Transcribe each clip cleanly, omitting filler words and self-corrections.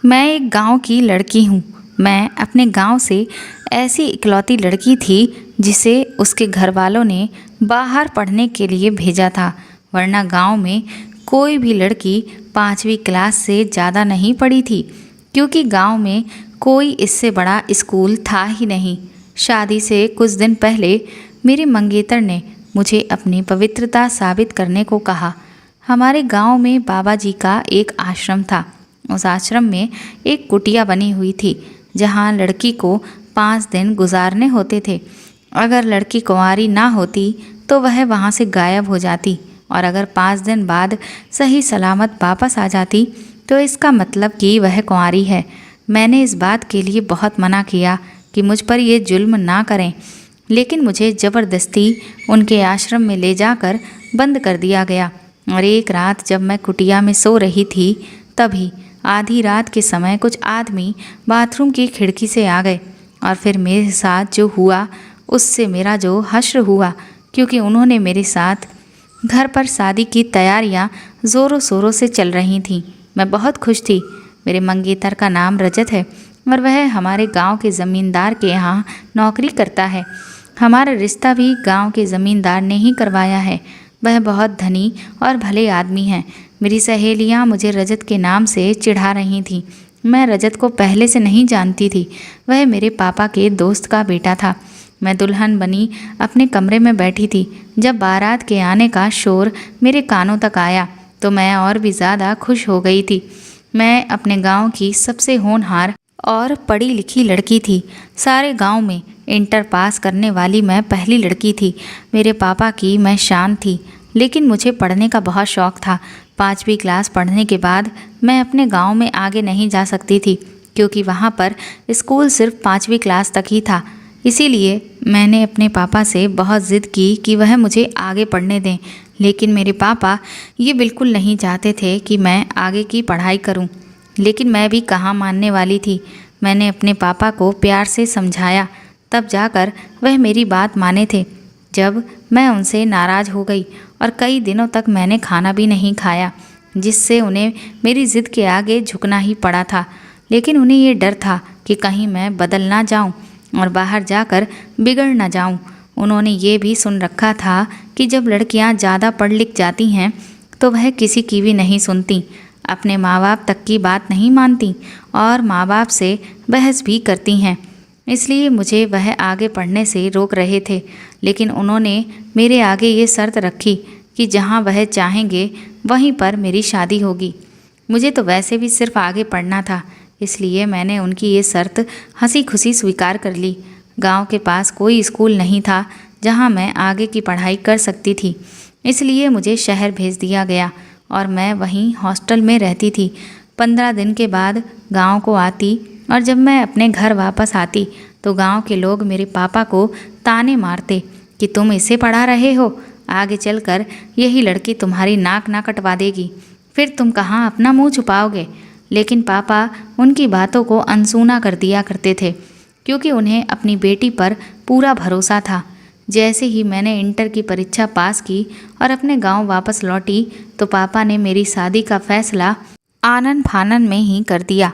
मैं एक गांव की लड़की हूँ। मैं अपने गांव से ऐसी इकलौती लड़की थी जिसे उसके घर वालों ने बाहर पढ़ने के लिए भेजा था, वरना गांव में कोई भी लड़की 5वीं क्लास से ज़्यादा नहीं पढ़ी थी, क्योंकि गांव में कोई इससे बड़ा स्कूल था ही नहीं। शादी से कुछ दिन पहले मेरे मंगेतर ने मुझे अपनी पवित्रता साबित करने को कहा। हमारे गांव में बाबा जी का एक आश्रम था। उस आश्रम में एक कुटिया बनी हुई थी जहां लड़की को 5 दिन गुजारने होते थे। अगर लड़की कुंवारी ना होती तो वह वहां से गायब हो जाती, और अगर 5 दिन बाद सही सलामत वापस आ जाती तो इसका मतलब कि वह कुंवारी है। मैंने इस बात के लिए बहुत मना किया कि मुझ पर ये जुल्म ना करें, लेकिन मुझे ज़बरदस्ती उनके आश्रम में ले जाकर बंद कर दिया गया। और एक रात जब मैं कुटिया में सो रही थी, तभी आधी रात के समय कुछ आदमी बाथरूम की खिड़की से आ गए, और फिर मेरे साथ जो हुआ उससे मेरा जो हश्र हुआ, क्योंकि उन्होंने मेरे साथ घर पर शादी की तैयारियां ज़ोरों शोरों से चल रही थीं। मैं बहुत खुश थी। मेरे मंगेतर का नाम रजत है और वह हमारे गांव के ज़मींदार के यहाँ नौकरी करता है। हमारा रिश्ता भी गांव के ज़मींदार ने ही करवाया है। वह बहुत धनी और भले आदमी हैं। मेरी सहेलियां मुझे रजत के नाम से चिढ़ा रही थीं। मैं रजत को पहले से नहीं जानती थी। वह मेरे पापा के दोस्त का बेटा था। मैं दुल्हन बनी अपने कमरे में बैठी थी जब बारात के आने का शोर मेरे कानों तक आया, तो मैं और भी ज़्यादा खुश हो गई थी। मैं अपने गांव की सबसे होनहार और पढ़ी लिखी लड़की थी। सारे गांव में इंटर पास करने वाली मैं पहली लड़की थी। मेरे पापा की मैं शान थी, लेकिन मुझे पढ़ने का बहुत शौक़ था। 5वीं क्लास पढ़ने के बाद मैं अपने गांव में आगे नहीं जा सकती थी, क्योंकि वहां पर स्कूल सिर्फ 5वीं क्लास तक ही था। इसीलिए मैंने अपने पापा से बहुत ज़िद की कि वह मुझे आगे पढ़ने दें, लेकिन मेरे पापा ये बिल्कुल नहीं चाहते थे कि मैं आगे की पढ़ाई करूं। लेकिन मैं भी कहाँ मानने वाली थी। मैंने अपने पापा को प्यार से समझाया, तब जाकर वह मेरी बात माने थे। जब मैं उनसे नाराज़ हो गई और कई दिनों तक मैंने खाना भी नहीं खाया, जिससे उन्हें मेरी ज़िद के आगे झुकना ही पड़ा था। लेकिन उन्हें ये डर था कि कहीं मैं बदल ना जाऊं और बाहर जाकर बिगड़ ना जाऊं। उन्होंने ये भी सुन रखा था कि जब लड़कियां ज़्यादा पढ़ लिख जाती हैं तो वह किसी की भी नहीं सुनती, अपने माँ बाप तक की बात नहीं मानती और माँ बाप से बहस भी करती हैं। इसलिए मुझे वह आगे पढ़ने से रोक रहे थे, लेकिन उन्होंने मेरे आगे ये शर्त रखी कि जहाँ वह चाहेंगे वहीं पर मेरी शादी होगी। मुझे तो वैसे भी सिर्फ आगे पढ़ना था, इसलिए मैंने उनकी ये शर्त हंसी खुशी स्वीकार कर ली। गांव के पास कोई स्कूल नहीं था जहां मैं आगे की पढ़ाई कर सकती थी, इसलिए मुझे शहर भेज दिया गया और मैं वहीं हॉस्टल में रहती थी। 15 दिन के बाद गांव को आती और जब मैं अपने घर वापस आती तो गांव के लोग मेरे पापा को ताने मारते कि तुम इसे पढ़ा रहे हो, आगे चलकर यही लड़की तुम्हारी नाक ना कटवा देगी, फिर तुम कहाँ अपना मुंह छुपाओगे। लेकिन पापा उनकी बातों को अनसुना कर दिया करते थे, क्योंकि उन्हें अपनी बेटी पर पूरा भरोसा था। जैसे ही मैंने इंटर की परीक्षा पास की और अपने गांव वापस लौटी तो पापा ने मेरी शादी का फैसला आनन फानन में ही कर दिया।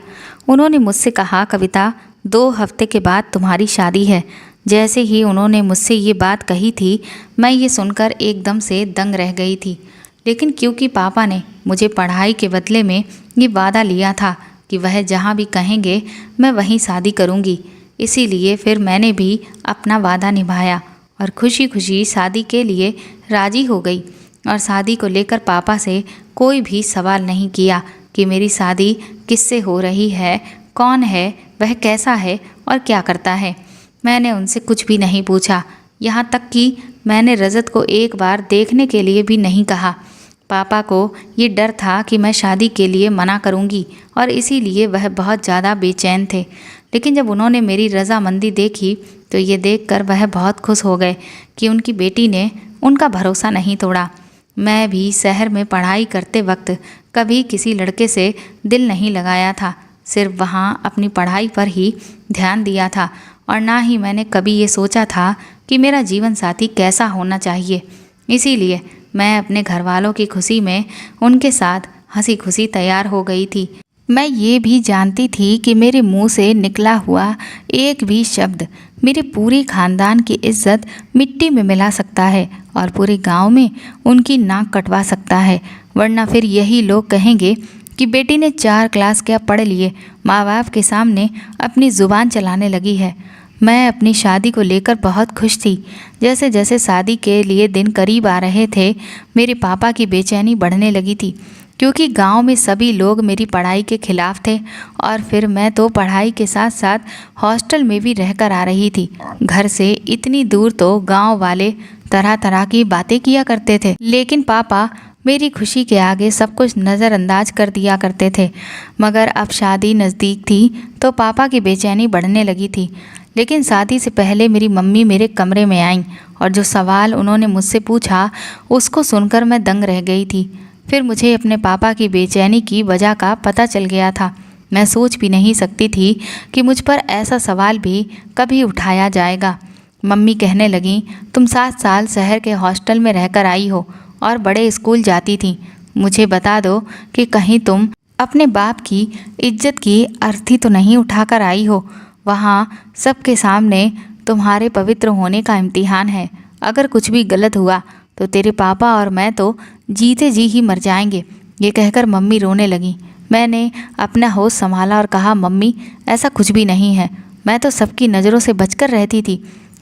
उन्होंने मुझसे कहा, कविता 2 हफ्ते के बाद तुम्हारी शादी है। जैसे ही उन्होंने मुझसे ये बात कही थी, मैं ये सुनकर एकदम से दंग रह गई थी। लेकिन क्योंकि पापा ने मुझे पढ़ाई के बदले में ये वादा लिया था कि वह जहाँ भी कहेंगे मैं वहीं शादी करूँगी, इसीलिए फिर मैंने भी अपना वादा निभाया और खुशी खुशी शादी के लिए राज़ी हो गई। और शादी को लेकर पापा से कोई भी सवाल नहीं किया कि मेरी शादी किससे हो रही है, कौन है, वह कैसा है और क्या करता है। मैंने उनसे कुछ भी नहीं पूछा, यहाँ तक कि मैंने रजत को एक बार देखने के लिए भी नहीं कहा। पापा को ये डर था कि मैं शादी के लिए मना करूँगी और इसीलिए वह बहुत ज़्यादा बेचैन थे। लेकिन जब उन्होंने मेरी रजामंदी देखी तो ये देखकर वह बहुत खुश हो गए कि उनकी बेटी ने उनका भरोसा नहीं तोड़ा। मैं भी शहर में पढ़ाई करते वक्त कभी किसी लड़के से दिल नहीं लगाया था, सिर्फ वहाँ अपनी पढ़ाई पर ही ध्यान दिया था, और ना ही मैंने कभी ये सोचा था कि मेरा जीवन साथी कैसा होना चाहिए। इसीलिए मैं अपने घर वालों की खुशी में उनके साथ हंसी खुशी तैयार हो गई थी। मैं ये भी जानती थी कि मेरे मुंह से निकला हुआ एक भी शब्द मेरे पूरे खानदान की इज्जत मिट्टी में मिला सकता है और पूरे गांव में उनकी नाक कटवा सकता है। वरना फिर यही लोग कहेंगे कि बेटी ने 4 क्लास क्या पढ़ लिए, माँ बाप के सामने अपनी ज़ुबान चलाने लगी है। मैं अपनी शादी को लेकर बहुत खुश थी। जैसे जैसे शादी के लिए दिन करीब आ रहे थे, मेरे पापा की बेचैनी बढ़ने लगी थी, क्योंकि गांव में सभी लोग मेरी पढ़ाई के खिलाफ थे और फिर मैं तो पढ़ाई के साथ साथ हॉस्टल में भी रहकर आ रही थी। घर से इतनी दूर तो गांव वाले तरह तरह की बातें किया करते थे, लेकिन पापा मेरी खुशी के आगे सब कुछ नज़रअंदाज कर दिया करते थे। मगर अब शादी नज़दीक थी तो पापा की बेचैनी बढ़ने लगी थी। लेकिन शादी से पहले मेरी मम्मी मेरे कमरे में आईं और जो सवाल उन्होंने मुझसे पूछा उसको सुनकर मैं दंग रह गई थी। फिर मुझे अपने पापा की बेचैनी की वजह का पता चल गया था। मैं सोच भी नहीं सकती थी कि मुझ पर ऐसा सवाल भी कभी उठाया जाएगा। मम्मी कहने लगीं, तुम 7 साल शहर के हॉस्टल में रहकर आई हो और बड़े स्कूल जाती थी। मुझे बता दो कि कहीं तुम अपने बाप की इज्जत की अर्थी तो नहीं उठाकर आई हो। वहाँ सबके सामने तुम्हारे पवित्र होने का इम्तिहान है। अगर कुछ भी गलत हुआ तो तेरे पापा और मैं तो जीते जी ही मर जाएंगे। ये कहकर मम्मी रोने लगी। मैंने अपना होश संभाला और कहा, मम्मी ऐसा कुछ भी नहीं है। मैं तो सबकी नज़रों से बचकर रहती थी,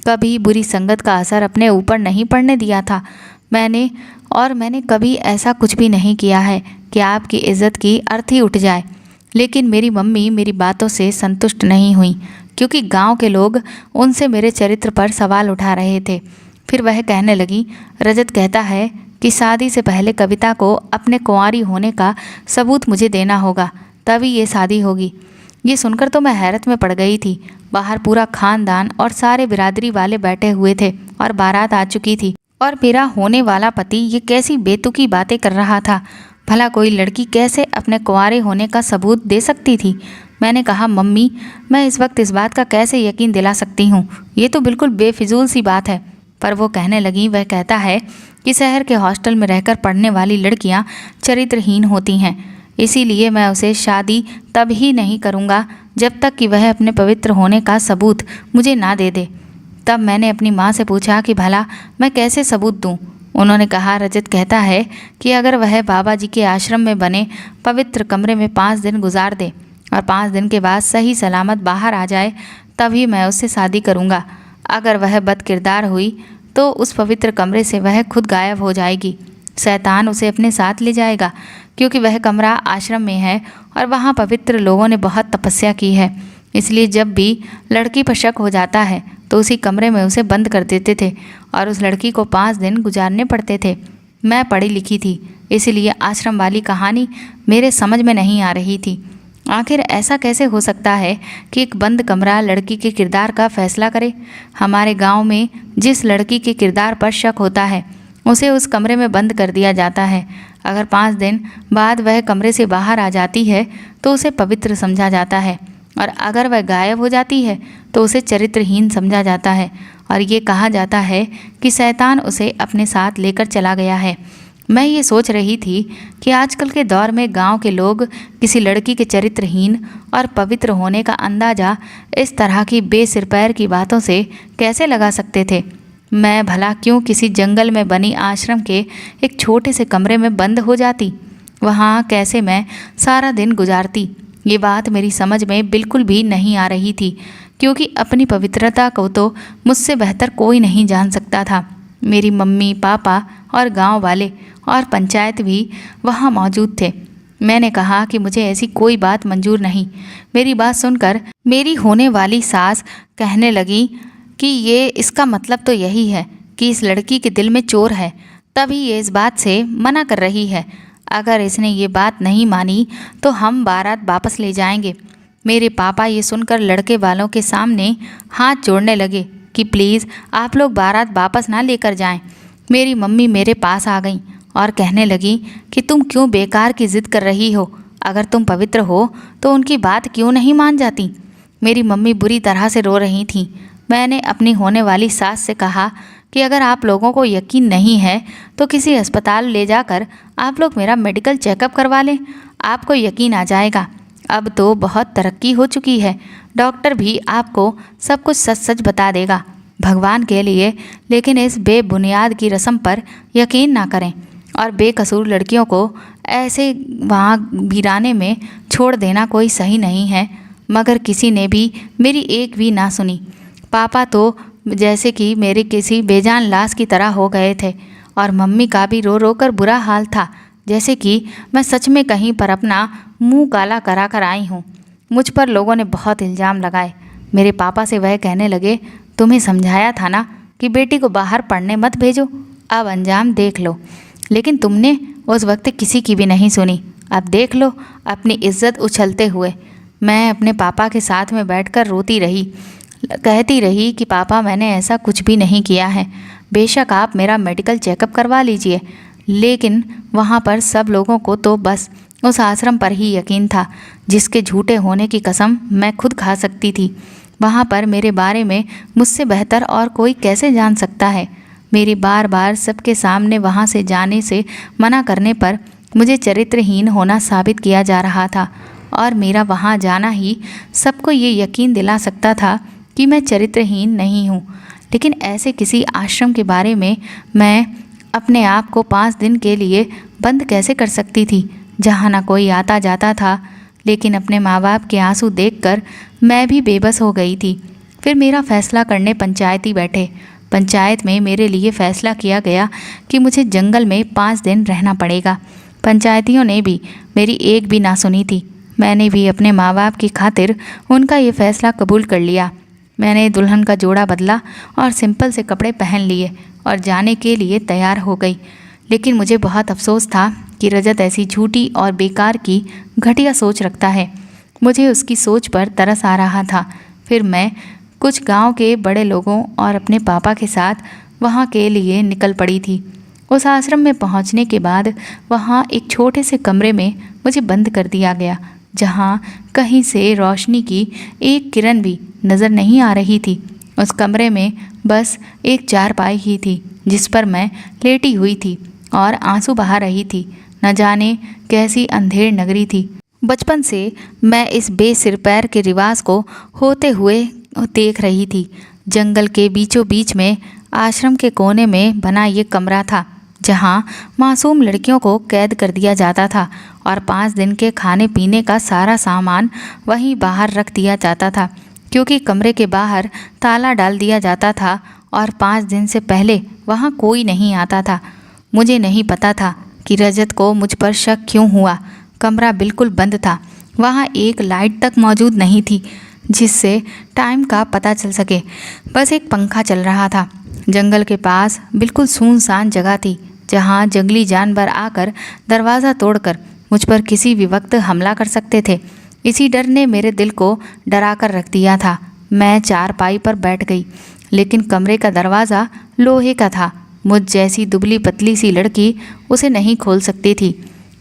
कभी बुरी संगत का असर अपने ऊपर नहीं पड़ने दिया था। मैंने कभी ऐसा कुछ भी नहीं किया है कि आपकी इज्जत की अर्थी उठ जाए। लेकिन मेरी मम्मी मेरी बातों से संतुष्ट नहीं हुई, क्योंकि गांव के लोग उनसे मेरे चरित्र पर सवाल उठा रहे थे। फिर वह कहने लगी, रजत कहता है कि शादी से पहले कविता को अपने कुंवारी होने का सबूत मुझे देना होगा, तभी ये शादी होगी। ये सुनकर तो मैं हैरत में पड़ गई थी। बाहर पूरा खानदान और सारे बिरादरी वाले बैठे हुए थे और बारात आ चुकी थी और मेरा होने वाला पति ये कैसी बेतुकी बातें कर रहा था। भला कोई लड़की कैसे अपने कुंवारे होने का सबूत दे सकती थी। मैंने कहा, मम्मी मैं इस वक्त इस बात का कैसे यकीन दिला सकती हूँ, ये तो बिल्कुल बेफिजूल सी बात है। पर वो कहने लगी, वह कहता है कि शहर के हॉस्टल में रहकर पढ़ने वाली लड़कियाँ चरित्रहीन होती हैं, इसीलिए मैं उसे शादी तब ही नहीं करूँगा जब तक कि वह अपने पवित्र होने का सबूत मुझे ना दे दे। तब मैंने अपनी माँ से पूछा कि भला मैं कैसे सबूत दूँ। उन्होंने कहा, रजत कहता है कि अगर वह बाबा जी के आश्रम में बने पवित्र कमरे में 5 दिन गुजार दे और 5 दिन के बाद सही सलामत बाहर आ जाए, तभी मैं उससे शादी करूँगा। अगर वह बदकिरदार हुई तो उस पवित्र कमरे से वह खुद गायब हो जाएगी। शैतान उसे अपने साथ ले जाएगा, क्योंकि वह कमरा आश्रम में है और वहाँ पवित्र लोगों ने बहुत तपस्या की है। इसलिए जब भी लड़की पर शक हो जाता है तो उसी कमरे में उसे बंद कर देते थे और उस लड़की को 5 दिन गुजारने पड़ते थे। मैं पढ़ी लिखी थी, इसलिए आश्रम वाली कहानी मेरे समझ में नहीं आ रही थी। आखिर ऐसा कैसे हो सकता है कि एक बंद कमरा लड़की के किरदार का फैसला करे। हमारे गांव में जिस लड़की के किरदार पर शक होता है उसे उस कमरे में बंद कर दिया जाता है। अगर 5 दिन बाद वह कमरे से बाहर आ जाती है तो उसे पवित्र समझा जाता है, और अगर वह गायब हो जाती है तो उसे चरित्रहीन समझा जाता है और ये कहा जाता है कि शैतान उसे अपने साथ लेकर चला गया है। मैं ये सोच रही थी कि आजकल के दौर में गांव के लोग किसी लड़की के चरित्रहीन और पवित्र होने का अंदाज़ा इस तरह की बेसिर पैर की बातों से कैसे लगा सकते थे। मैं भला क्यों किसी जंगल में बनी आश्रम के एक छोटे से कमरे में बंद हो जाती। वहाँ कैसे मैं सारा दिन गुजारती, ये बात मेरी समझ में बिल्कुल भी नहीं आ रही थी, क्योंकि अपनी पवित्रता को तो मुझसे बेहतर कोई नहीं जान सकता था। मेरी मम्मी पापा और गांव वाले और पंचायत भी वहाँ मौजूद थे। मैंने कहा कि मुझे ऐसी कोई बात मंजूर नहीं। मेरी बात सुनकर मेरी होने वाली सास कहने लगी कि ये इसका मतलब तो यही है कि इस लड़की के दिल में चोर है, तभी ये इस बात से मना कर रही है। अगर इसने ये बात नहीं मानी तो हम बारात वापस ले जाएंगे। मेरे पापा ये सुनकर लड़के वालों के सामने हाथ जोड़ने लगे कि प्लीज़ आप लोग बारात वापस ना लेकर जाएं। मेरी मम्मी मेरे पास आ गई और कहने लगी कि तुम क्यों बेकार की ज़िद कर रही हो, अगर तुम पवित्र हो तो उनकी बात क्यों नहीं मान जाती। मेरी मम्मी बुरी तरह से रो रही थीं। मैंने अपनी होने वाली सास से कहा कि अगर आप लोगों को यकीन नहीं है तो किसी अस्पताल ले जाकर आप लोग मेरा मेडिकल चेकअप करवा लें, आपको यकीन आ जाएगा। अब तो बहुत तरक्की हो चुकी है, डॉक्टर भी आपको सब कुछ सच सच बता देगा। भगवान के लिए लेकिन इस बेबुनियाद की रस्म पर यकीन ना करें और बेकसूर लड़कियों को ऐसे वहाँ वीराने में छोड़ देना कोई सही नहीं है। मगर किसी ने भी मेरी एक भी ना सुनी। पापा तो जैसे कि मेरे किसी बेजान लाश की तरह हो गए थे और मम्मी का भी रो रो कर बुरा हाल था, जैसे कि मैं सच में कहीं पर अपना मुंह काला करा कर आई हूँ। मुझ पर लोगों ने बहुत इल्ज़ाम लगाए। मेरे पापा से वह कहने लगे, तुम्हें समझाया था ना कि बेटी को बाहर पढ़ने मत भेजो, अब अंजाम देख लो। लेकिन तुमने उस वक्त किसी की भी नहीं सुनी। अब देख लो अपनी इज्जत उछलते हुए। मैं अपने पापा के साथ में बैठकर रोती रही, कहती रही कि पापा मैंने ऐसा कुछ भी नहीं किया है, बेशक आप मेरा मेडिकल चेकअप करवा लीजिए। लेकिन वहाँ पर सब लोगों को तो बस उस आश्रम पर ही यकीन था जिसके झूठे होने की कसम मैं खुद खा सकती थी। वहाँ पर मेरे बारे में मुझसे बेहतर और कोई कैसे जान सकता है। मेरी बार बार सबके सामने वहाँ से जाने से मना करने पर मुझे चरित्रहीन होना साबित किया जा रहा था और मेरा वहाँ जाना ही सबको ये यकीन दिला सकता था कि मैं चरित्रहीन नहीं हूँ। लेकिन ऐसे किसी आश्रम के बारे में मैं अपने आप को 5 दिन के लिए बंद कैसे कर सकती थी, जहाँ ना कोई आता जाता था। लेकिन अपने माँ बाप के आंसू देखकर मैं भी बेबस हो गई थी। फिर मेरा फैसला करने पंचायती बैठे। पंचायत में मेरे लिए फैसला किया गया कि मुझे जंगल में 5 दिन रहना पड़ेगा। पंचायतियों ने भी मेरी एक भी ना सुनी थी। मैंने भी अपने माँ बाप की खातिर उनका ये फैसला कबूल कर लिया। मैंने दुल्हन का जोड़ा बदला और सिंपल से कपड़े पहन लिए और जाने के लिए तैयार हो गई। लेकिन मुझे बहुत अफसोस था कि रजत ऐसी झूठी और बेकार की घटिया सोच रखता है। मुझे उसकी सोच पर तरस आ रहा था। फिर मैं कुछ गांव के बड़े लोगों और अपने पापा के साथ वहां के लिए निकल पड़ी थी। उस आश्रम में पहुंचने के बाद वहां एक छोटे से कमरे में मुझे बंद कर दिया गया, जहां कहीं से रोशनी की एक किरण भी नज़र नहीं आ रही थी। उस कमरे में बस एक चारपाई ही थी जिस पर मैं लेटी हुई थी और आंसू बहा रही थी। न जाने कैसी अंधेर नगरी थी। बचपन से मैं इस बेसिर पैर के रिवाज को होते हुए देख रही थी। जंगल के बीचों बीच में आश्रम के कोने में बना ये कमरा था जहाँ मासूम लड़कियों को कैद कर दिया जाता था और 5 दिन के खाने पीने का सारा सामान वहीं बाहर रख दिया जाता था, क्योंकि कमरे के बाहर ताला डाल दिया जाता था और 5 दिन से पहले वहाँ कोई नहीं आता था। मुझे नहीं पता था कि रजत को मुझ पर शक क्यों हुआ। कमरा बिल्कुल बंद था। वहाँ एक लाइट तक मौजूद नहीं थी जिससे टाइम का पता चल सके। बस एक पंखा चल रहा था। जंगल के पास बिल्कुल सुनसान जगह थी जहाँ जंगली जानवर आकर दरवाज़ा तोड़कर मुझ पर किसी भी वक्त हमला कर सकते थे। इसी डर ने मेरे दिल को डरा कर रख दिया था। मैं चारपाई पर बैठ गई, लेकिन कमरे का दरवाज़ा लोहे का था। मुझ जैसी दुबली पतली सी लड़की उसे नहीं खोल सकती थी।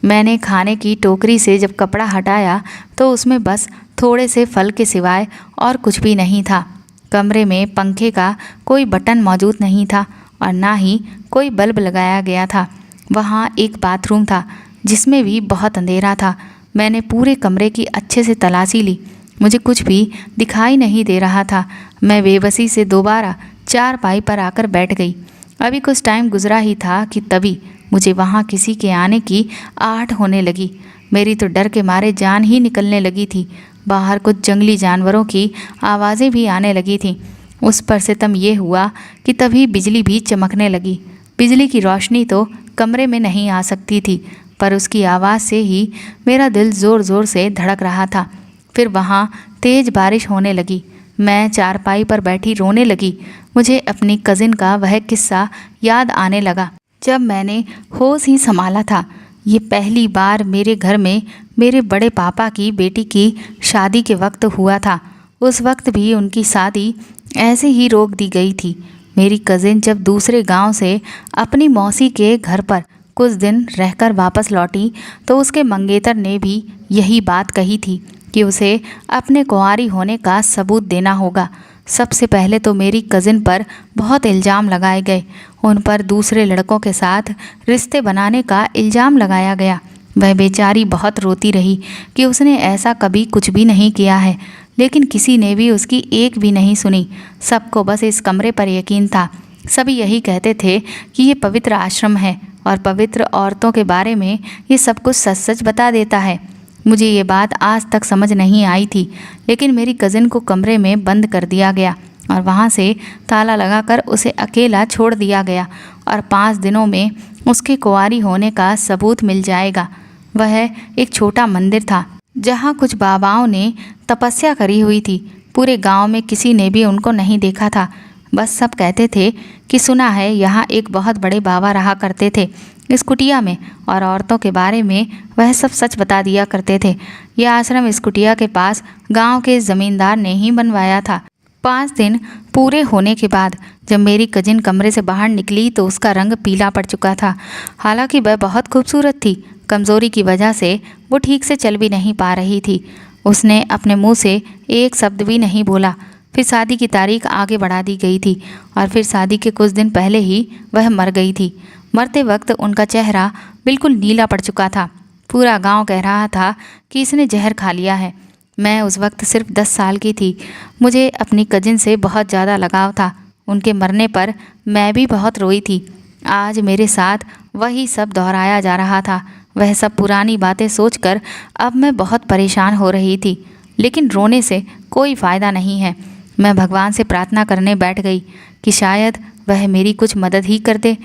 मैंने खाने की टोकरी से जब कपड़ा हटाया तो उसमें बस थोड़े से फल के सिवाय और कुछ भी नहीं था। कमरे में पंखे का कोई बटन मौजूद नहीं था और ना ही कोई बल्ब लगाया गया था। वहाँ एक बाथरूम था जिसमें भी बहुत अंधेरा था। मैंने पूरे कमरे की अच्छे से तलाशी ली, मुझे कुछ भी दिखाई नहीं दे रहा था। मैं बेबसी से दोबारा चारपाई पर आकर बैठ गई। अभी कुछ टाइम गुजरा ही था कि तभी मुझे वहाँ किसी के आने की आहट होने लगी। मेरी तो डर के मारे जान ही निकलने लगी थी। बाहर कुछ जंगली जानवरों की आवाज़ें भी आने लगी थीं। उस पर सितम ये हुआ कि तभी बिजली भी चमकने लगी। बिजली की रोशनी तो कमरे में नहीं आ सकती थी, पर उसकी आवाज़ से ही मेरा दिल ज़ोर ज़ोर से धड़क रहा था। फिर वहाँ तेज़ बारिश होने लगी। मैं चारपाई पर बैठी रोने लगी। मुझे अपनी कज़िन का वह किस्सा याद आने लगा जब मैंने होश ही संभाला था। ये पहली बार मेरे घर में मेरे बड़े पापा की बेटी की शादी के वक्त हुआ था। उस वक्त भी उनकी शादी ऐसे ही रोक दी गई थी। मेरी कज़िन जब दूसरे गांव से अपनी मौसी के घर पर कुछ दिन रहकर वापस लौटी तो उसके मंगेतर ने भी यही बात कही थी कि उसे अपने कुंवारी होने का सबूत देना होगा। सबसे पहले तो मेरी कज़िन पर बहुत इल्ज़ाम लगाए गए। उन पर दूसरे लड़कों के साथ रिश्ते बनाने का इल्ज़ाम लगाया गया। वह बेचारी बहुत रोती रही कि उसने ऐसा कभी कुछ भी नहीं किया है, लेकिन किसी ने भी उसकी एक भी नहीं सुनी। सबको बस इस कमरे पर यकीन था। सभी यही कहते थे कि ये पवित्र आश्रम है और पवित्र औरतों के बारे में ये सब कुछ सच सच बता देता है। मुझे ये बात आज तक समझ नहीं आई थी, लेकिन मेरी कज़िन को कमरे में बंद कर दिया गया और वहाँ से ताला लगाकर उसे अकेला छोड़ दिया गया और 5 दिनों में उसके कुंवारी होने का सबूत मिल जाएगा। वह एक छोटा मंदिर था जहाँ कुछ बाबाओं ने तपस्या करी हुई थी। पूरे गांव में किसी ने भी उनको नहीं देखा था। बस सब कहते थे कि सुना है यहाँ एक बहुत बड़े बाबा रहा करते थे इस कुटिया में, और औरतों के बारे में वह सब सच बता दिया करते थे। यह आश्रम इस कुटिया के पास गांव के ज़मींदार ने ही बनवाया था। 5 दिन पूरे होने के बाद जब मेरी कजिन कमरे से बाहर निकली तो उसका रंग पीला पड़ चुका था। हालांकि वह बहुत खूबसूरत थी, कमज़ोरी की वजह से वो ठीक से चल भी नहीं पा रही थी। उसने अपने मुंह से एक शब्द भी नहीं बोला। फिर शादी की तारीख आगे बढ़ा दी गई थी और फिर शादी के कुछ दिन पहले ही वह मर गई थी। मरते वक्त उनका चेहरा बिल्कुल नीला पड़ चुका था। पूरा गांव कह रहा था कि इसने जहर खा लिया है। मैं उस वक्त सिर्फ 10 साल की थी। मुझे अपनी कजिन से बहुत ज़्यादा लगाव था। उनके मरने पर मैं भी बहुत रोई थी। आज मेरे साथ वही सब दोहराया जा रहा था। वह सब पुरानी बातें सोचकर अब मैं बहुत परेशान हो रही थी, लेकिन रोने से कोई फ़ायदा नहीं है। मैं भगवान से प्रार्थना करने बैठ गई कि शायद वह मेरी कुछ मदद ही कर दे।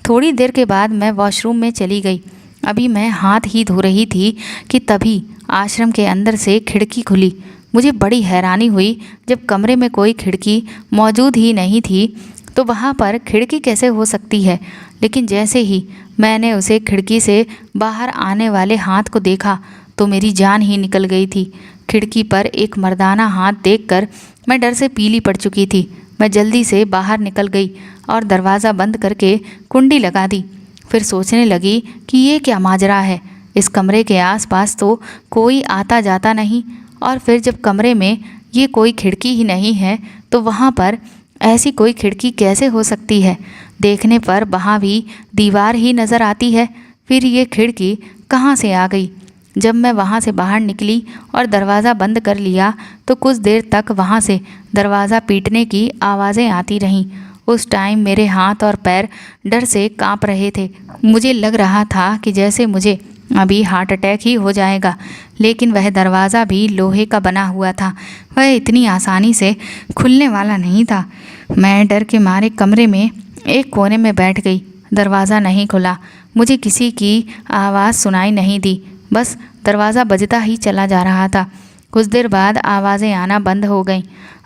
थोड़ी देर के बाद मैं वॉशरूम में चली गई। अभी मैं हाथ ही धो रही थी कि तभी आश्रम के अंदर से खिड़की खुली। मुझे बड़ी हैरानी हुई। जब कमरे में कोई खिड़की मौजूद ही नहीं थी तो वहाँ पर खिड़की कैसे हो सकती है। लेकिन जैसे ही मैंने उसे खिड़की से बाहर आने वाले हाथ को देखा तो मेरी जान ही निकल गई थी। खिड़की पर एक मर्दाना हाथ देखकर मैं डर से पीली पड़ चुकी थी। मैं जल्दी से बाहर निकल गई और दरवाज़ा बंद करके कुंडी लगा दी। फिर सोचने लगी कि ये क्या माजरा है। इस कमरे के आसपास तो कोई आता जाता नहीं, और फिर जब कमरे में ये कोई खिड़की ही नहीं है तो वहाँ पर ऐसी कोई खिड़की कैसे हो सकती है। देखने पर वहाँ भी दीवार ही नज़र आती है। फिर ये खिड़की कहाँ से आ गई। जब मैं वहाँ से बाहर निकली और दरवाज़ा बंद कर लिया तो कुछ देर तक वहाँ से दरवाज़ा पीटने की आवाज़ें आती रहीं। उस टाइम मेरे हाथ और पैर डर से कांप रहे थे। मुझे लग रहा था कि जैसे मुझे अभी हार्ट अटैक ही हो जाएगा। लेकिन वह दरवाज़ा भी लोहे का बना हुआ था। वह इतनी आसानी से खुलने वाला नहीं था। मैं डर के मारे कमरे में एक कोने में बैठ गई। दरवाज़ा नहीं खुला। मुझे किसी की आवाज़ सुनाई नहीं दी। बस दरवाज़ा बजता ही चला जा रहा था। कुछ देर बाद आवाज़ें आना बंद हो गईं।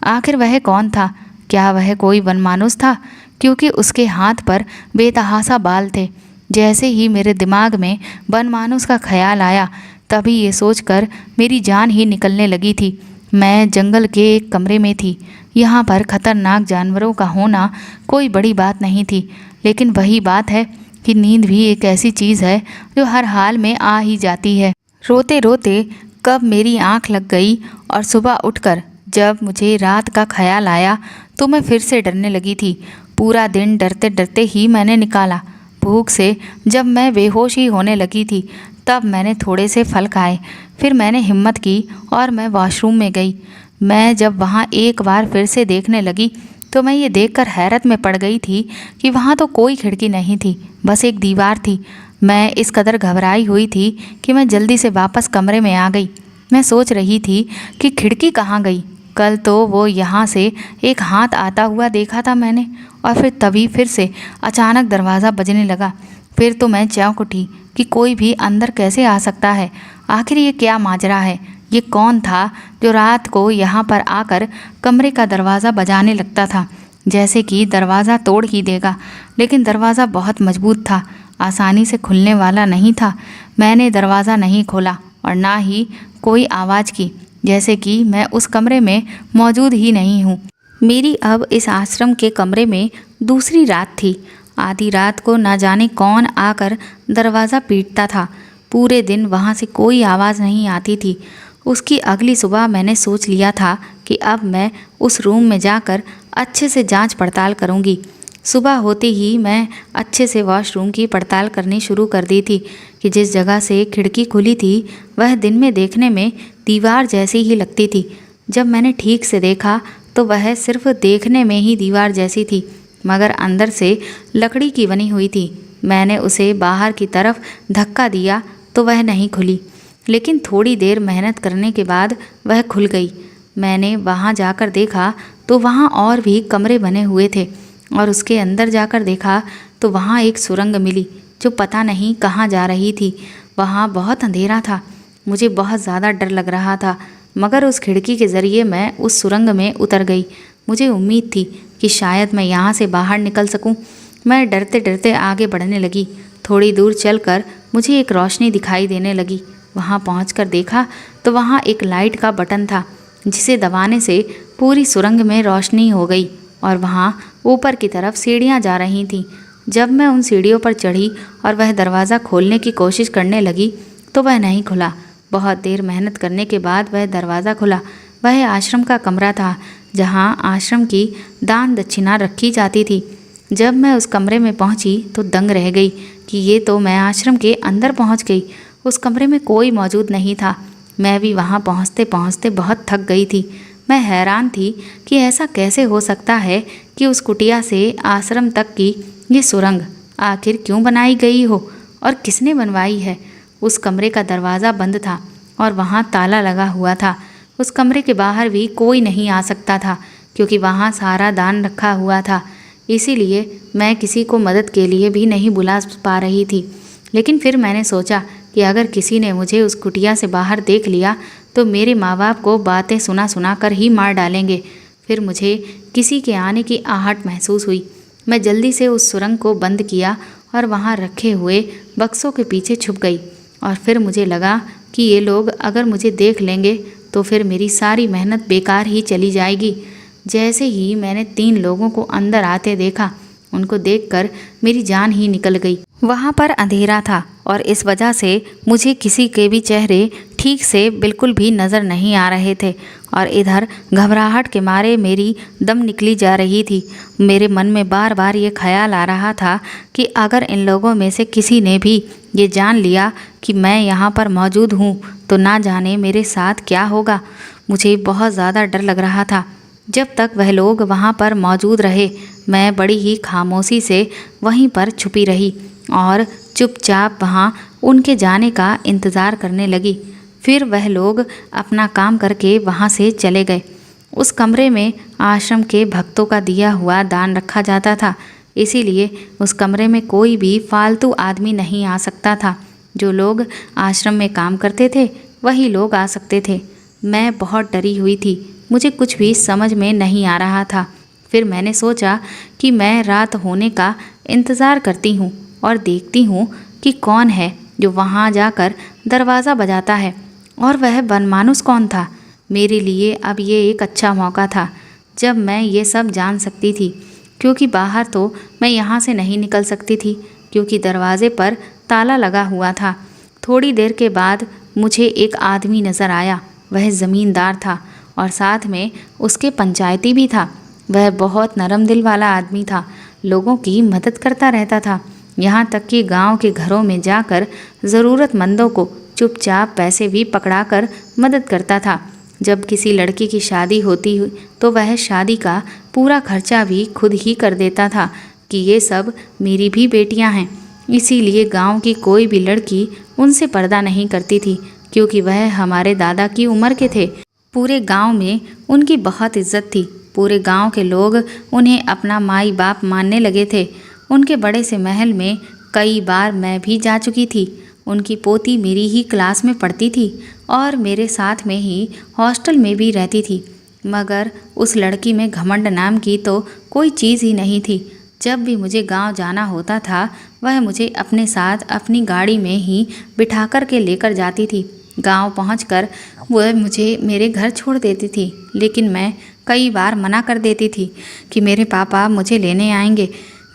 आखिर वह कौन था? क्या वह कोई वनमानुस था? क्योंकि उसके हाथ पर बेतहासा बाल थे। जैसे ही मेरे दिमाग में वनमानुस का ख्याल आया तभी ये सोचकर मेरी जान ही निकलने लगी थी। मैं जंगल के एक कमरे में थी। यहाँ पर खतरनाक जानवरों का होना कोई बड़ी बात नहीं थी, लेकिन वही बात है कि नींद भी एक ऐसी चीज़ है जो हर हाल में आ ही जाती है। रोते रोते कब मेरी आंख लग गई और सुबह उठकर जब मुझे रात का ख्याल आया तो मैं फिर से डरने लगी थी। पूरा दिन डरते डरते ही मैंने निकाला। भूख से जब मैं बेहोश ही होने लगी थी तब मैंने थोड़े से फल खाए। फिर मैंने हिम्मत की और मैं वॉशरूम में गई। मैं जब वहाँ एक बार फिर से देखने लगी तो मैं ये देखकर हैरत में पड़ गई थी कि वहाँ तो कोई खिड़की नहीं थी, बस एक दीवार थी। मैं इस कदर घबराई हुई थी कि मैं जल्दी से वापस कमरे में आ गई। मैं सोच रही थी कि खिड़की कहाँ गई। कल तो वो यहाँ से एक हाथ आता हुआ देखा था मैंने, और फिर तभी फिर से अचानक दरवाज़ा बजने लगा। फिर तो मैं चौंक उठी कि कोई भी अंदर कैसे आ सकता है। आखिर ये क्या माजरा है। ये कौन था जो रात को यहाँ पर आकर कमरे का दरवाज़ा बजाने लगता था, जैसे कि दरवाज़ा तोड़ ही देगा। लेकिन दरवाज़ा बहुत मजबूत था, आसानी से खुलने वाला नहीं था। मैंने दरवाज़ा नहीं खोला और ना ही कोई आवाज़ की, जैसे कि मैं उस कमरे में मौजूद ही नहीं हूँ। मेरी अब इस आश्रम के कमरे में दूसरी रात थी। आधी रात को ना जाने कौन आकर दरवाज़ा पीटता था। पूरे दिन वहाँ से कोई आवाज़ नहीं आती थी। उसकी अगली सुबह मैंने सोच लिया था कि अब मैं उस रूम में जाकर अच्छे से जांच पड़ताल करूँगी। सुबह होते ही मैं अच्छे से वॉशरूम की पड़ताल करनी शुरू कर दी थी कि जिस जगह से खिड़की खुली थी वह दिन में देखने में दीवार जैसी ही लगती थी। जब मैंने ठीक से देखा तो वह सिर्फ देखने में ही दीवार जैसी थी, मगर अंदर से लकड़ी की बनी हुई थी। मैंने उसे बाहर की तरफ धक्का दिया तो वह नहीं खुली, लेकिन थोड़ी देर मेहनत करने के बाद वह खुल गई। मैंने वहाँ जाकर देखा तो वहाँ और भी कमरे बने हुए थे, और उसके अंदर जाकर देखा तो वहाँ एक सुरंग मिली जो पता नहीं कहाँ जा रही थी। वहाँ बहुत अंधेरा था, मुझे बहुत ज़्यादा डर लग रहा था, मगर उस खिड़की के ज़रिए मैं उस सुरंग में उतर गई। मुझे उम्मीद थी कि शायद मैं यहाँ से बाहर निकल सकूँ। मैं डरते डरते आगे बढ़ने लगी। थोड़ी दूर चलकर मुझे एक रोशनी दिखाई देने लगी। वहाँ पहुँचकर देखा तो वहाँ एक लाइट का बटन था, जिसे दबाने से पूरी सुरंग में रोशनी हो गई और वहाँ ऊपर की तरफ सीढ़ियाँ जा रही थीं। जब मैं उन सीढ़ियों पर चढ़ी और वह दरवाज़ा खोलने की कोशिश करने लगी तो वह नहीं खुला। बहुत देर मेहनत करने के बाद वह दरवाज़ा खुला। वह आश्रम का कमरा था, जहाँ आश्रम की दान दक्षिणा रखी जाती थी। जब मैं उस कमरे में पहुंची तो दंग रह गई कि ये तो मैं आश्रम के अंदर पहुंच गई। उस कमरे में कोई मौजूद नहीं था। मैं भी वहां पहुंचते पहुंचते बहुत थक गई थी। मैं हैरान थी कि ऐसा कैसे हो सकता है कि उस कुटिया से आश्रम तक की ये सुरंग आखिर क्यों बनाई गई हो और किसने बनवाई है। उस कमरे का दरवाज़ा बंद था और वहाँ ताला लगा हुआ था। उस कमरे के बाहर भी कोई नहीं आ सकता था, क्योंकि वहाँ सारा दान रखा हुआ था। इसीलिए मैं किसी को मदद के लिए भी नहीं बुला पा रही थी। लेकिन फिर मैंने सोचा कि अगर किसी ने मुझे उस कुटिया से बाहर देख लिया तो मेरे माँ बाप को बातें सुना सुना कर ही मार डालेंगे। फिर मुझे किसी के आने की आहट महसूस हुई। मैं जल्दी से उस सुरंग को बंद किया और वहाँ रखे हुए बक्सों के पीछे छुप गई। और फिर मुझे लगा कि ये लोग अगर मुझे देख लेंगे तो फिर मेरी सारी मेहनत बेकार ही चली जाएगी। जैसे ही मैंने 3 लोगों को अंदर आते देखा, उनको देखकर मेरी जान ही निकल गई। वहाँ पर अंधेरा था और इस वजह से मुझे किसी के भी चेहरे ठीक से बिल्कुल भी नज़र नहीं आ रहे थे, और इधर घबराहट के मारे मेरी दम निकली जा रही थी। मेरे मन में बार बार ये ख्याल आ रहा था कि अगर इन लोगों में से किसी ने भी ये जान लिया कि मैं यहाँ पर मौजूद हूँ तो ना जाने मेरे साथ क्या होगा। मुझे बहुत ज़्यादा डर लग रहा था। जब तक वह लोग वहाँ पर मौजूद रहे, मैं बड़ी ही खामोशी से वहीं पर छुपी रही और चुपचाप वहाँ उनके जाने का इंतज़ार करने लगी। फिर वह लोग अपना काम करके वहाँ से चले गए। उस कमरे में आश्रम के भक्तों का दिया हुआ दान रखा जाता था, इसीलिए उस कमरे में कोई भी फालतू आदमी नहीं आ सकता था। जो लोग आश्रम में काम करते थे वही लोग आ सकते थे। मैं बहुत डरी हुई थी, मुझे कुछ भी समझ में नहीं आ रहा था। फिर मैंने सोचा कि मैं रात होने का इंतज़ार करती हूँ और देखती हूँ कि कौन है जो वहाँ जाकर दरवाज़ा बजाता है, और वह बनमानुस कौन था। मेरे लिए अब ये एक अच्छा मौका था जब मैं ये सब जान सकती थी, क्योंकि बाहर तो मैं यहाँ से नहीं निकल सकती थी, क्योंकि दरवाज़े पर ताला लगा हुआ था। थोड़ी देर के बाद मुझे एक आदमी नज़र आया। वह ज़मींदार था और साथ में उसके पंचायती भी था। वह बहुत नरम दिल वाला आदमी था, लोगों की मदद करता रहता था, यहाँ तक कि गांव के घरों में जाकर ज़रूरतमंदों को चुपचाप पैसे भी पकड़ाकर मदद करता था। जब किसी लड़की की शादी होती तो वह शादी का पूरा खर्चा भी खुद ही कर देता था कि ये सब मेरी भी बेटियां हैं। इसीलिए गांव की कोई भी लड़की उनसे पर्दा नहीं करती थी, क्योंकि वह हमारे दादा की उम्र के थे। पूरे गांव में उनकी बहुत इज्जत थी। पूरे गांव के लोग उन्हें अपना माई बाप मानने लगे थे। उनके बड़े से महल में कई बार मैं भी जा चुकी थी। उनकी पोती मेरी ही क्लास में पढ़ती थी और मेरे साथ में ही हॉस्टल में भी रहती थी, मगर उस लड़की में घमंड नाम की तो कोई चीज़ ही नहीं थी। जब भी मुझे गांव जाना होता था वह मुझे अपने साथ अपनी गाड़ी में ही बिठा कर के लेकर जाती थी। गांव पहुंचकर वह मुझे मेरे घर छोड़ देती थी, लेकिन मैं कई बार मना कर देती थी कि मेरे पापा मुझे लेने आएंगे,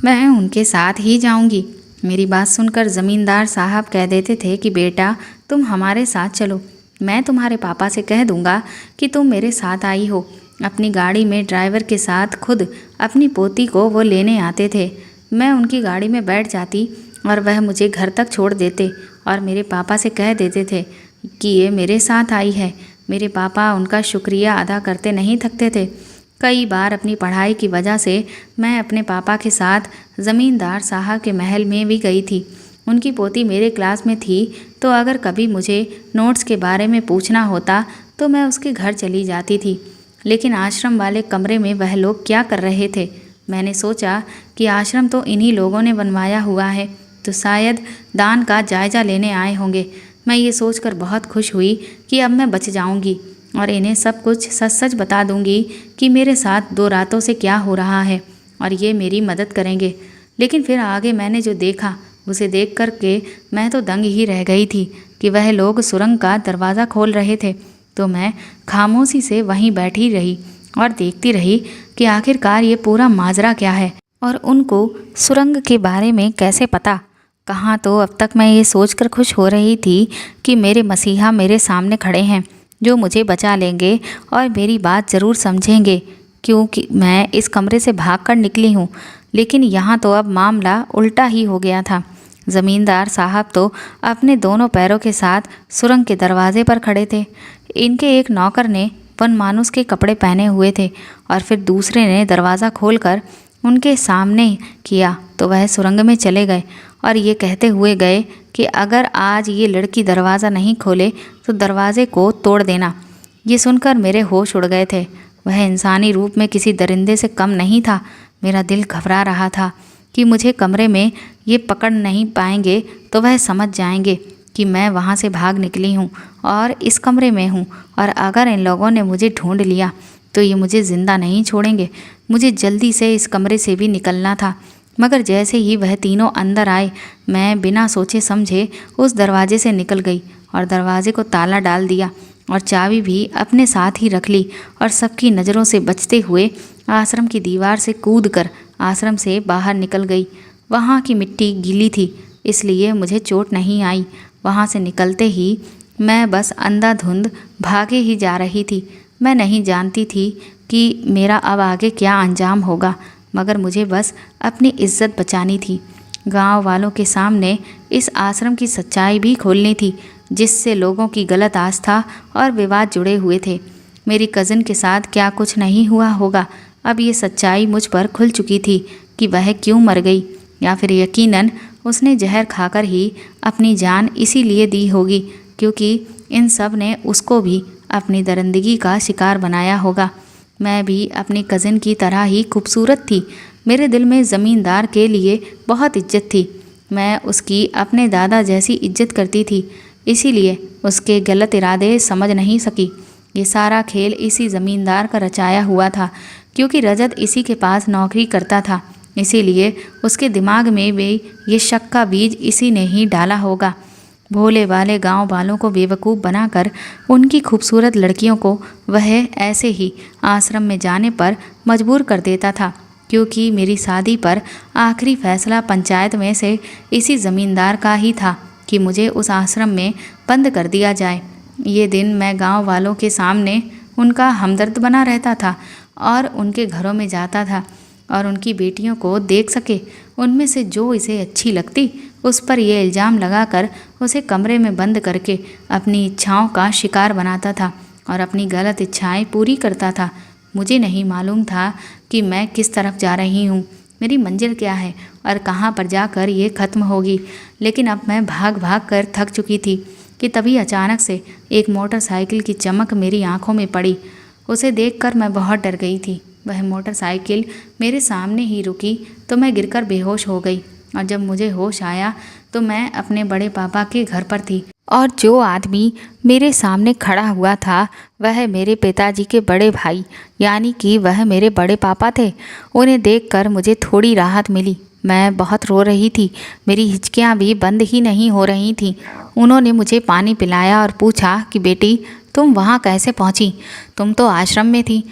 मैं उनके साथ ही जाऊंगी। मेरी बात सुनकर ज़मींदार साहब कह देते थे कि बेटा तुम हमारे साथ चलो, मैं तुम्हारे पापा से कह दूंगा कि तुम मेरे साथ आई हो। अपनी गाड़ी में ड्राइवर के साथ खुद अपनी पोती को वो लेने आते थे। मैं उनकी गाड़ी में बैठ जाती और वह मुझे घर तक छोड़ देते और मेरे पापा से कह देते थे कि ये मेरे साथ आई है। मेरे पापा उनका शुक्रिया अदा करते नहीं थकते थे। कई बार अपनी पढ़ाई की वजह से मैं अपने पापा के साथ ज़मींदार साहब के महल में भी गई थी। उनकी पोती मेरे क्लास में थी, तो अगर कभी मुझे नोट्स के बारे में पूछना होता तो मैं उसके घर चली जाती थी। लेकिन आश्रम वाले कमरे में वह लोग क्या कर रहे थे? मैंने सोचा कि आश्रम तो इन्हीं लोगों ने बनवाया हुआ है, तो शायद दान का जायज़ा लेने आए होंगे। मैं ये सोचकर बहुत खुश हुई कि अब मैं बच जाऊंगी और इन्हें सब कुछ सच सच बता दूंगी कि मेरे साथ 2 रातों से क्या हो रहा है, और ये मेरी मदद करेंगे। लेकिन फिर आगे मैंने जो देखा उसे देख कर के मैं तो दंग ही रह गई थी कि वह लोग सुरंग का दरवाज़ा खोल रहे थे। तो मैं खामोशी से वहीं बैठी रही और देखती रही कि आखिरकार ये पूरा माजरा क्या है और उनको सुरंग के बारे में कैसे पता। कहाँ तो अब तक मैं ये सोचकर खुश हो रही थी कि मेरे मसीहा मेरे सामने खड़े हैं जो मुझे बचा लेंगे और मेरी बात ज़रूर समझेंगे, क्योंकि मैं इस कमरे से भागकर निकली हूँ। लेकिन यहाँ तो अब मामला उल्टा ही हो गया था। ज़मींदार साहब तो अपने दोनों पैरों के साथ सुरंग के दरवाजे पर खड़े थे। इनके एक नौकर ने वनमानुष के कपड़े पहने हुए थे और फिर दूसरे ने दरवाज़ा खोलकर उनके सामने किया तो वह सुरंग में चले गए और ये कहते हुए गए कि अगर आज ये लड़की दरवाज़ा नहीं खोले तो दरवाजे को तोड़ देना। ये सुनकर मेरे होश उड़ गए थे। वह इंसानी रूप में किसी दरिंदे से कम नहीं था। मेरा दिल घबरा रहा था कि मुझे कमरे में ये पकड़ नहीं पाएंगे तो वह समझ जाएंगे कि मैं वहाँ से भाग निकली हूँ और इस कमरे में हूँ, और अगर इन लोगों ने मुझे ढूंढ लिया तो ये मुझे ज़िंदा नहीं छोड़ेंगे। मुझे जल्दी से इस कमरे से भी निकलना था। मगर जैसे ही वह तीनों अंदर आए, मैं बिना सोचे समझे उस दरवाजे से निकल गई और दरवाजे को ताला डाल दिया और चाबी भी अपने साथ ही रख ली और सबकी नज़रों से बचते हुए आश्रम की दीवार से कूदकर आश्रम से बाहर निकल गई। वहाँ की मिट्टी गीली थी, इसलिए मुझे चोट नहीं आई। वहाँ से निकलते ही मैं बस अंधाधुंध भागे ही जा रही थी। मैं नहीं जानती थी कि मेरा अब आगे क्या अंजाम होगा, मगर मुझे बस अपनी इज्जत बचानी थी। गांव वालों के सामने इस आश्रम की सच्चाई भी खोलनी थी, जिससे लोगों की गलत आस्था और विवाद जुड़े हुए थे। मेरी कज़न के साथ क्या कुछ नहीं हुआ होगा। अब ये सच्चाई मुझ पर खुल चुकी थी कि वह क्यों मर गई, या फिर यकीनन उसने जहर खाकर ही अपनी जान इसीलिए दी होगी क्योंकि इन सब ने उसको भी अपनी दरिंदगी का शिकार बनाया होगा। मैं भी अपनी कज़न की तरह ही खूबसूरत थी। मेरे दिल में ज़मींदार के लिए बहुत इज्जत थी। मैं उसकी अपने दादा जैसी इज्जत करती थी, इसीलिए उसके गलत इरादे समझ नहीं सकी। ये सारा खेल इसी ज़मींदार का रचाया हुआ था, क्योंकि रजत इसी के पास नौकरी करता था। इसीलिए उसके दिमाग में भी ये शक का बीज इसी ने ही डाला होगा। भोले वाले गांव वालों को बेवकूफ़ बनाकर उनकी खूबसूरत लड़कियों को वह ऐसे ही आश्रम में जाने पर मजबूर कर देता था, क्योंकि मेरी शादी पर आखिरी फैसला पंचायत में से इसी ज़मींदार का ही था कि मुझे उस आश्रम में बंद कर दिया जाए। ये दिन मैं गांव वालों के सामने उनका हमदर्द बना रहता था और उनके घरों में जाता था और उनकी बेटियों को देख सके। उनमें से जो इसे अच्छी लगती उस पर यह इल्ज़ाम लगाकर उसे कमरे में बंद करके अपनी इच्छाओं का शिकार बनाता था और अपनी गलत इच्छाएं पूरी करता था। मुझे नहीं मालूम था कि मैं किस तरफ जा रही हूँ, मेरी मंजिल क्या है और कहाँ पर जाकर ये ख़त्म होगी। लेकिन अब मैं भाग भाग कर थक चुकी थी कि तभी अचानक से एक मोटरसाइकिल की चमक मेरी आंखों में पड़ी। उसे देखकर मैं बहुत डर गई थी। वह मोटरसाइकिल मेरे सामने ही रुकी तो मैं गिरकर बेहोश हो गई, और जब मुझे होश आया तो मैं अपने बड़े पापा के घर पर थी और जो आदमी मेरे सामने खड़ा हुआ था वह मेरे पिताजी के बड़े भाई यानी कि वह मेरे बड़े पापा थे। उन्हें देखकर मुझे थोड़ी राहत मिली। मैं बहुत रो रही थी, मेरी हिचकियाँ भी बंद ही नहीं हो रही थीं। उन्होंने मुझे पानी पिलाया और पूछा कि बेटी तुम वहाँ कैसे पहुँची, तुम तो आश्रम में थी।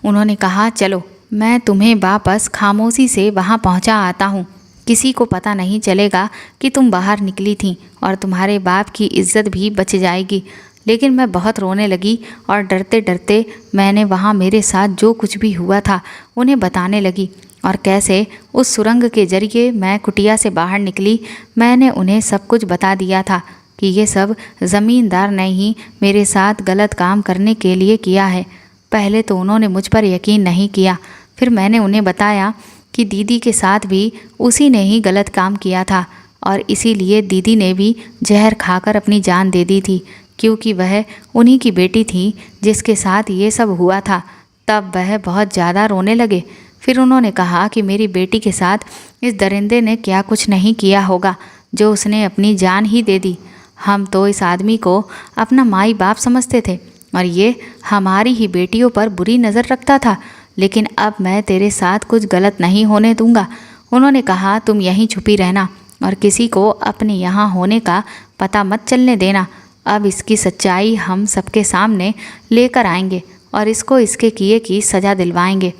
उन्होंने कहा चलो मैं तुम्हें वापस खामोशी से वहाँ पहुँचा आता हूँ, किसी को पता नहीं चलेगा कि तुम बाहर निकली थी और तुम्हारे बाप की इज्जत भी बच जाएगी। लेकिन मैं बहुत रोने लगी और डरते डरते मैंने वहाँ मेरे साथ जो कुछ भी हुआ था उन्हें बताने लगी और कैसे उस सुरंग के जरिए मैं कुटिया से बाहर निकली। मैंने उन्हें सब कुछ बता दिया था। कि ये सब ज़मींदार ने ही मेरे साथ गलत काम करने के लिए किया है। पहले तो उन्होंने मुझ पर यकीन नहीं किया। फिर मैंने उन्हें बताया कि दीदी के साथ भी उसी ने ही गलत काम किया था और इसीलिए दीदी ने भी जहर खाकर अपनी जान दे दी थी, क्योंकि वह उन्हीं की बेटी थी जिसके साथ ये सब हुआ था। तब वह बहुत ज़्यादा रोने लगे। फिर उन्होंने कहा कि मेरी बेटी के साथ इस दरिंदे ने क्या कुछ नहीं किया होगा जो उसने अपनी जान ही दे दी। हम तो इस आदमी को अपना माई बाप समझते थे और ये हमारी ही बेटियों पर बुरी नज़र रखता था, लेकिन अब मैं तेरे साथ कुछ गलत नहीं होने दूंगा। उन्होंने कहा तुम यहीं छुपी रहना और किसी को अपने यहाँ होने का पता मत चलने देना। अब इसकी सच्चाई हम सबके सामने लेकर आएंगे और इसको इसके किए की सज़ा दिलवाएंगे।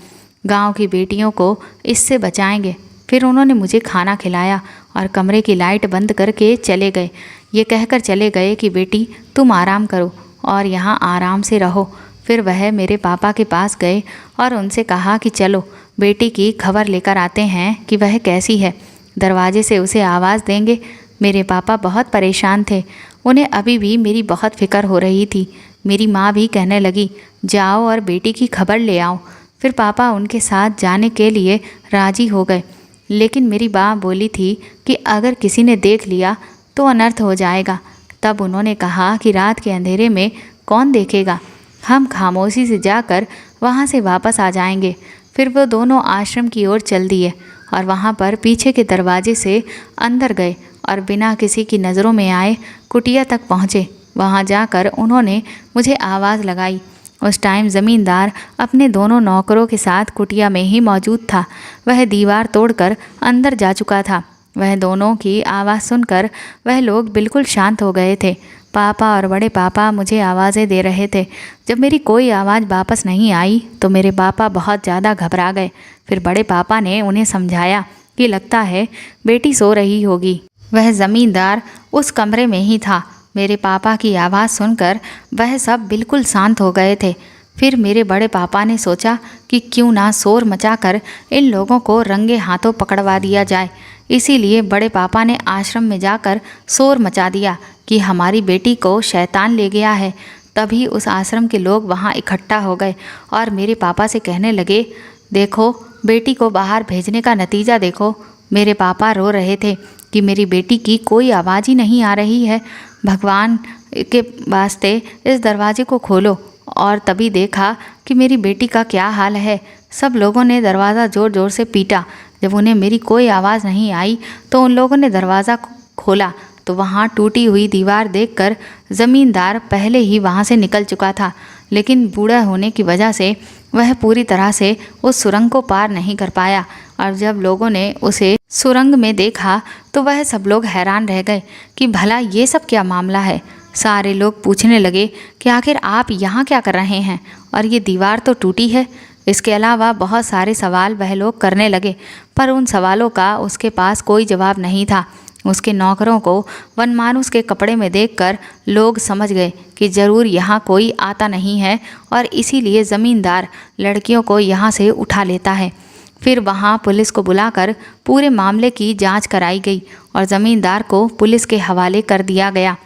गांव की बेटियों को इससे बचाएंगे। फिर उन्होंने मुझे खाना खिलाया और कमरे की लाइट बंद करके चले गए। ये कहकर चले गए कि बेटी तुम आराम करो और यहाँ आराम से रहो। फिर वह मेरे पापा के पास गए और उनसे कहा कि चलो बेटी की खबर लेकर आते हैं कि वह कैसी है। दरवाजे से उसे आवाज़ देंगे। मेरे पापा बहुत परेशान थे। उन्हें अभी भी मेरी बहुत फिक्र हो रही थी। मेरी माँ भी कहने लगी जाओ और बेटी की खबर ले आओ। फिर पापा उनके साथ जाने के लिए राजी हो गए, लेकिन मेरी माँ बोली थी कि अगर किसी ने देख लिया तो अनर्थ हो जाएगा। तब उन्होंने कहा कि रात के अंधेरे में कौन देखेगा, हम खामोशी से जाकर वहाँ से वापस आ जाएंगे। फिर वो दोनों आश्रम की ओर चल दिए और वहाँ पर पीछे के दरवाजे से अंदर गए और बिना किसी की नज़रों में आए कुटिया तक पहुँचे। वहाँ जाकर उन्होंने मुझे आवाज़ लगाई। उस टाइम ज़मींदार अपने दोनों नौकरों के साथ कुटिया में ही मौजूद था। वह दीवार तोड़कर अंदर जा चुका था। वह दोनों की आवाज़ सुनकर वह लोग बिल्कुल शांत हो गए थे। पापा और बड़े पापा मुझे आवाज़ें दे रहे थे। जब मेरी कोई आवाज़ वापस नहीं आई तो मेरे पापा बहुत ज़्यादा घबरा गए। फिर बड़े पापा ने उन्हें समझाया कि लगता है बेटी सो रही होगी। वह ज़मींदार उस कमरे में ही था। मेरे पापा की आवाज़ सुनकर वह सब बिल्कुल शांत हो गए थे। फिर मेरे बड़े पापा ने सोचा कि क्यों ना शोर मचाकर इन लोगों को रंगे हाथों पकड़वा दिया जाए। इसीलिए बड़े पापा ने आश्रम में जाकर शोर मचा दिया कि हमारी बेटी को शैतान ले गया है। तभी उस आश्रम के लोग वहाँ इकट्ठा हो गए और मेरे पापा से कहने लगे देखो बेटी को बाहर भेजने का नतीजा देखो। मेरे पापा रो रहे थे कि मेरी बेटी की कोई आवाज़ ही नहीं आ रही है। भगवान के वास्ते इस दरवाजे को खोलो। और तभी देखा कि मेरी बेटी का क्या हाल है। सब लोगों ने दरवाज़ा ज़ोर ज़ोर से पीटा। जब उन्हें मेरी कोई आवाज़ नहीं आई तो उन लोगों ने दरवाज़ा खोला तो वहाँ टूटी हुई दीवार देखकर ज़मींदार पहले ही वहाँ से निकल चुका था, लेकिन बूढ़ा होने की वजह से वह पूरी तरह से उस सुरंग को पार नहीं कर पाया। और जब लोगों ने उसे सुरंग में देखा तो वह सब लोग हैरान रह गए कि भला ये सब क्या मामला है। सारे लोग पूछने लगे कि आखिर आप यहाँ क्या कर रहे हैं और ये दीवार तो टूटी है। इसके अलावा बहुत सारे सवाल वह लोग करने लगे, पर उन सवालों का उसके पास कोई जवाब नहीं था। उसके नौकरों को वनमानुष के कपड़े में देखकर लोग समझ गए कि ज़रूर यहाँ कोई आता नहीं है और इसीलिए ज़मींदार लड़कियों को यहाँ से उठा लेता है। फिर वहाँ पुलिस को बुलाकर पूरे मामले की जांच कराई गई और ज़मींदार को पुलिस के हवाले कर दिया गया।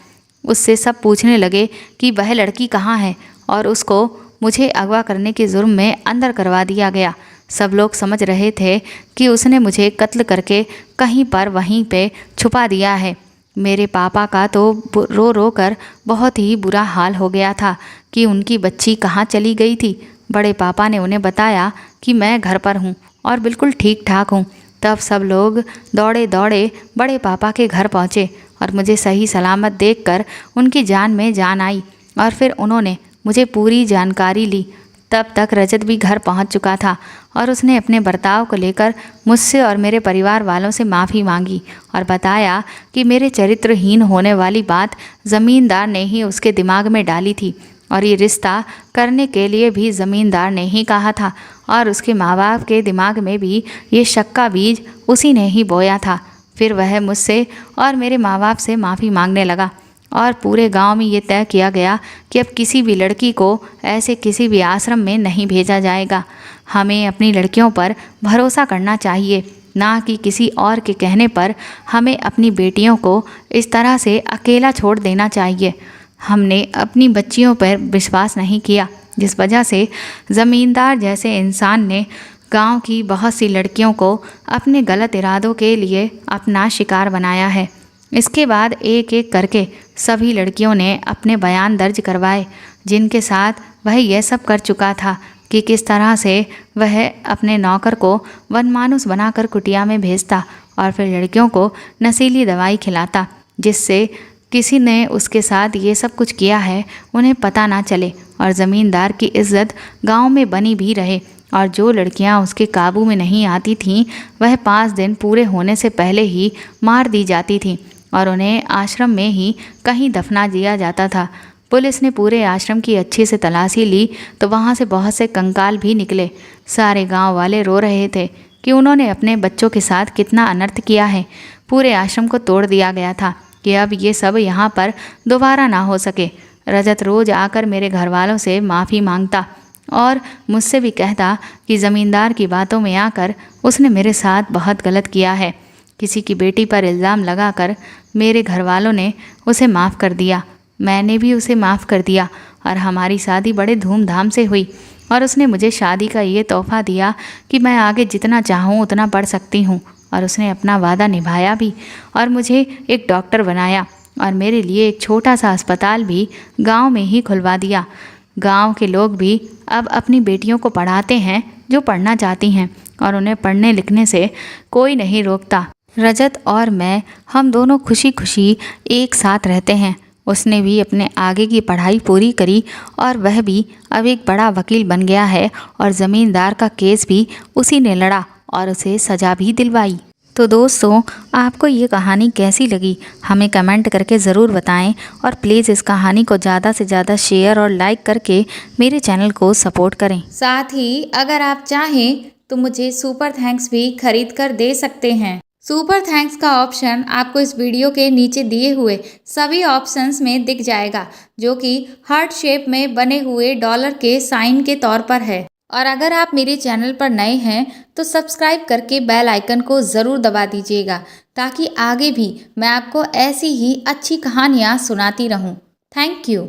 उससे सब पूछने लगे कि वह लड़की कहाँ है और उसको मुझे अगवा करने के जुर्म में अंदर करवा दिया गया। सब लोग समझ रहे थे कि उसने मुझे कत्ल करके कहीं पर वहीं पे छुपा दिया है। मेरे पापा का तो रो रो कर बहुत ही बुरा हाल हो गया था कि उनकी बच्ची कहाँ चली गई थी। बड़े पापा ने उन्हें बताया कि मैं घर पर हूँ और बिल्कुल ठीक ठाक हूँ। तब सब लोग दौड़े दौड़े बड़े पापा के घर पहुँचे और मुझे सही सलामत देखकर उनकी जान में जान आई और फिर उन्होंने मुझे पूरी जानकारी ली। तब तक रजत भी घर पहुंच चुका था और उसने अपने बर्ताव को लेकर मुझसे और मेरे परिवार वालों से माफ़ी मांगी और बताया कि मेरे चरित्रहीन होने वाली बात ज़मींदार ने ही उसके दिमाग में डाली थी और ये रिश्ता करने के लिए भी ज़मींदार ने ही कहा था और उसके माँ बाप के दिमाग में भी ये शक का बीज उसी ने ही बोया था। फिर वह मुझसे और मेरे माँ बाप से माफ़ी मांगने लगा और पूरे गांव में ये तय किया गया कि अब किसी भी लड़की को ऐसे किसी भी आश्रम में नहीं भेजा जाएगा। हमें अपनी लड़कियों पर भरोसा करना चाहिए, ना कि किसी और के कहने पर हमें अपनी बेटियों को इस तरह से अकेला छोड़ देना चाहिए। हमने अपनी बच्चियों पर विश्वास नहीं किया, जिस वजह से ज़मींदार जैसे इंसान ने गांव की बहुत सी लड़कियों को अपने गलत इरादों के लिए अपना शिकार बनाया है। इसके बाद एक एक करके सभी लड़कियों ने अपने बयान दर्ज करवाए, जिनके साथ वह यह सब कर चुका था कि किस तरह से वह अपने नौकर को वनमानुस बनाकर कुटिया में भेजता और फिर लड़कियों को नशीली दवाई खिलाता, जिससे किसी ने उसके साथ ये सब कुछ किया है उन्हें पता ना चले और ज़मींदार की इज्जत गांव में बनी भी रहे। और जो लड़कियां उसके काबू में नहीं आती थीं वह 5 दिन पूरे होने से पहले ही मार दी जाती थीं और उन्हें आश्रम में ही कहीं दफना दिया जाता था। पुलिस ने पूरे आश्रम की अच्छे से तलाशी ली तो वहाँ से बहुत से कंकाल भी निकले। सारे गांव वाले रो रहे थे कि उन्होंने अपने बच्चों के साथ कितना अनर्थ किया है। पूरे आश्रम को तोड़ दिया गया था कि अब ये सब यहाँ पर दोबारा ना हो सके। रजत रोज़ आकर मेरे घर वालों से माफ़ी मांगता और मुझसे भी कहता कि ज़मींदार की बातों में आकर उसने मेरे साथ बहुत गलत किया है। किसी की बेटी पर इल्ज़ाम लगाकर मेरे घर वालों ने उसे माफ़ कर दिया, मैंने भी उसे माफ़ कर दिया और हमारी शादी बड़े धूमधाम से हुई और उसने मुझे शादी का ये तोहफ़ा दिया कि मैं आगे जितना चाहूँ उतना पढ़ सकती हूँ। और उसने अपना वादा निभाया भी और मुझे एक डॉक्टर बनाया और मेरे लिए एक छोटा सा अस्पताल भी गांव में ही खुलवा दिया। गांव के लोग भी अब अपनी बेटियों को पढ़ाते हैं जो पढ़ना चाहती हैं और उन्हें पढ़ने लिखने से कोई नहीं रोकता। रजत और मैं हम दोनों खुशी खुशी एक साथ रहते हैं। उसने भी अपने आगे की पढ़ाई पूरी करी और वह भी अब एक बड़ा वकील बन गया है और ज़मींदार का केस भी उसी ने लड़ा और उसे सज़ा भी दिलवाई। तो दोस्तों, आपको ये कहानी कैसी लगी हमें कमेंट करके ज़रूर बताएं और प्लीज़ इस कहानी को ज़्यादा से ज़्यादा शेयर और लाइक करके मेरे चैनल को सपोर्ट करें। साथ ही अगर आप चाहें तो मुझे सुपर थैंक्स भी खरीद कर दे सकते हैं। सुपर थैंक्स का ऑप्शन आपको इस वीडियो के नीचे दिए हुए सभी ऑप्शंस में दिख जाएगा, जो कि हार्ट शेप में बने हुए डॉलर के साइन के तौर पर है। और अगर आप मेरे चैनल पर नए हैं तो सब्सक्राइब करके बेल आइकन को ज़रूर दबा दीजिएगा, ताकि आगे भी मैं आपको ऐसी ही अच्छी कहानियाँ सुनाती रहूँ। Thank you.